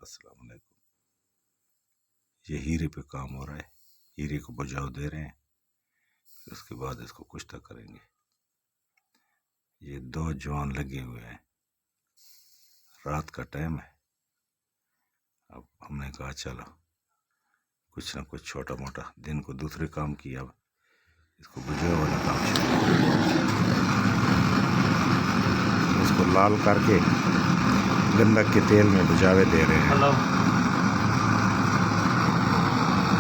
السلام علیکم۔ یہ ہیرے پہ کام ہو رہا ہے، ہیرے کو بجاؤ دے رہے ہیں، پھر اس کے بعد اس کو کشتہ کریں گے۔ یہ 2 جوان لگے ہوئے ہیں، رات کا ٹائم ہے۔ اب ہم نے کہا چلو کچھ نہ کچھ چھوٹا موٹا، دن کو دوسرے کام کیا، اب اس کو بجاؤ والا کام شروع۔ اس کو لال کر کے گندک کے تیل میں بجاوے دے رہے ہیں۔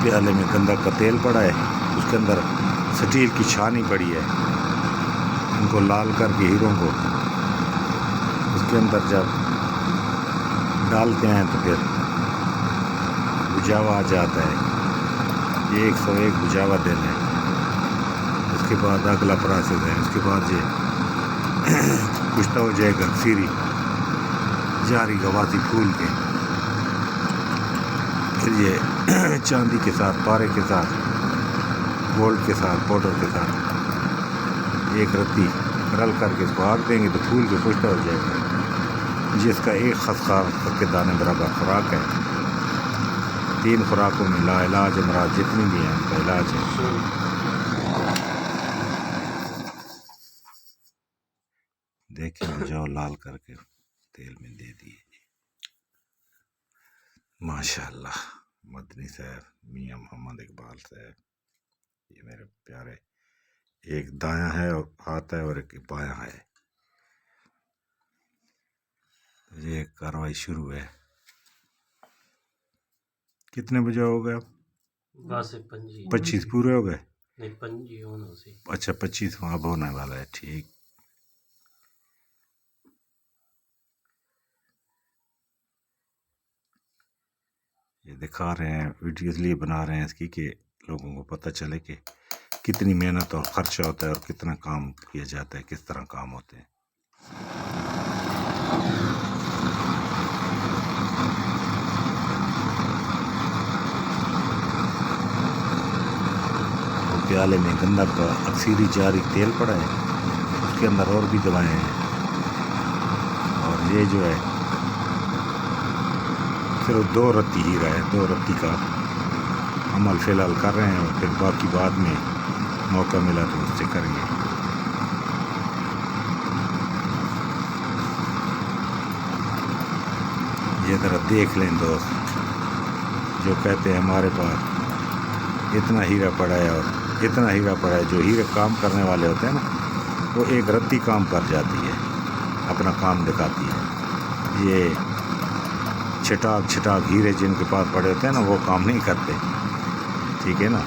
پیالے میں گندک کا تیل پڑا ہے، اس کے اندر سٹیل کی چھانی پڑی ہے، ان کو لال کر کے ہیروں کو اس کے اندر جب ڈالتے ہیں تو پھر بجاوا آ جاتا ہے۔ یہ 101 بجاوا دینا ہے، اس کے بعد اگلا پروسیس ہے، اس کے بعد یہ کشتہ ہو جائے گا سیری جاری گوازی پھول کے، پھر یہ چاندی کے ساتھ، پارے کے ساتھ، گولڈ کے ساتھ، پاؤڈر کے ساتھ ایک رتی رل کر کے اس کو آگ دیں گے تو پھول کے کشتہ ہو جائے گا، جس کا ایک خسخار کے دانے برابر خوراک ہے۔ 3 خوراکوں میں لا علاج امراض جتنی بھی ہیں ان کا علاج ہے۔ دیکھیں جو لال کر کے تیل میں دے دیے جی۔ ماشاءاللہ مدنی صاحب، میاں محمد اقبال صاحب، یہ میرے پیارے، ایک دایاں ہے اور ہاتھ ہے اور ایک بایاں ہے۔ یہ کاروائی شروع ہے۔ کتنے بجے ہو گئے اب؟ 25 پورے ہو گئے؟ نہیں 25 ہونا سی۔ اچھا 25 اب ہونے والا ہے، ٹھیک۔ یہ دکھا رہے ہیں، ویڈیو اس لیے بنا رہے ہیں اس کی کہ لوگوں کو پتہ چلے کہ کتنی محنت اور خرچہ ہوتا ہے اور کتنا کام کیا جاتا ہے، کس طرح کام ہوتے ہیں۔ پیالے میں گندک کا اکثیری جاری تیل پڑا ہے، اس کے اندر اور بھی دوائیں ہیں، اور یہ جو ہے صرف 2 رتی ہیرا ہے، 2 رتی کا عمل فی الحال کر رہے ہیں، اور پھر باقی بعد میں موقع ملا تو اس سے کریں گے۔ یہ ذرا دیکھ لیں دوست، جو کہتے ہیں ہمارے پاس اتنا ہیرا پڑا ہے اور اتنا ہیرا پڑا ہے، جو ہیرے کام کرنے والے ہوتے ہیں نا، وہ ایک رتی کام کر جاتی ہے، اپنا کام دکھاتی ہے۔ یہ چھٹاک ہیرے جن کے پاس پڑے ہوتے ہیں نا، وہ کام نہیں کرتے، ٹھیک ہے نا۔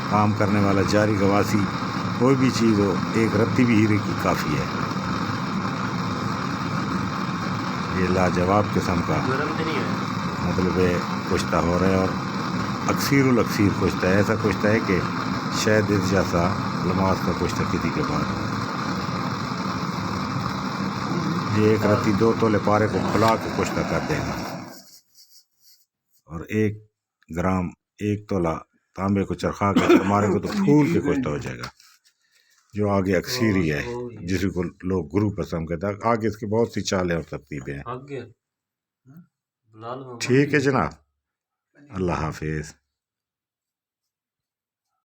کام کرنے والا جاری گواسی کوئی بھی چیز ہو، ایک رتی بھی ہیرے کی کافی ہے۔ یہ لاجواب قسم کا مطلب ہے کشتہ ہو رہا ہے، اور اکثیر الاکثیر کشتہ ہے، ایسا کشتہ ہے کہ شاید اس جیسا نماز کا کشتہ کسی کے بعد ہو۔ یہ 1 رتی 2 تولے پارے کو کھلا کے کشتہ کر دیں گا، اور 1 گرام 1 تولہ تانبے کو چرخا کے مارے کو تو پھول کے کشتہ ہو جائے گا، جو آگے اکثیری ہے، جس کو لوگ گرو پسند کرتے ہیں۔ آگے اس کی بہت سی چالیں اور ترتیبیں ہیں۔ ٹھیک ہے جناب، اللہ حافظ۔